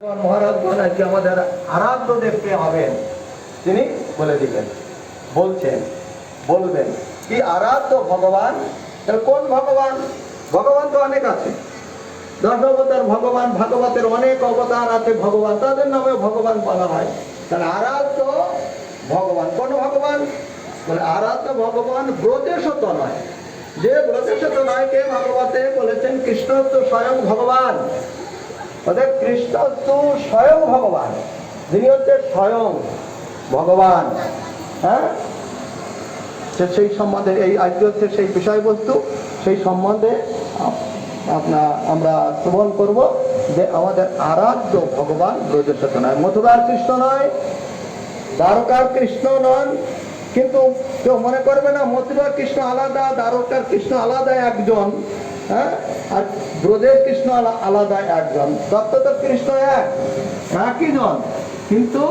মহারাজগণ আজকে আমাদের আরাধ্য দেবকে হবেন, তিনি বলে দিবেন, বলছেন, বলবেন কি আরাধ্য ভগবান। কোন ভগবান? ভগবান তো অনেক আছে, দশাবতার ভগবান, ভাগবতের অনেক অবতার আছে ভগবান, তাদের নামে ভগবান বলা হয়। তাহলে আরাধ্য ভগবান কোন ভগবান? বলে আরাধ্য ভগবান ব্রজেশত নয়। যে ব্রজেশত নয় কে ভাগবতে বলেছেন কৃষ্ণ তো স্বয়ং ভগবান। অর্থাৎ কৃষ্ণ তো স্বয়ং ভগবান, যিনি হচ্ছে স্বয়ং ভগবান। হ্যাঁ, সেই সম্বন্ধে এই আজকে হচ্ছে সেই বিষয়বস্তু, সেই সম্বন্ধে আমরা শ্রবণ করব যে আমাদের আরাধ্য ভগবান ব্রজেশত নয়, মথুরার কৃষ্ণ নয়, দ্বারকার কৃষ্ণ নন। কিন্তু কেউ মনে করবে না মথুরার কৃষ্ণ আলাদা, দ্বারকার কৃষ্ণ আলাদা একজন, হ্যাঁ, আর ব্রজের কৃষ্ণ আলাদা একজন। তত্ত্বত কৃষ্ণ একই জন, কিন্তু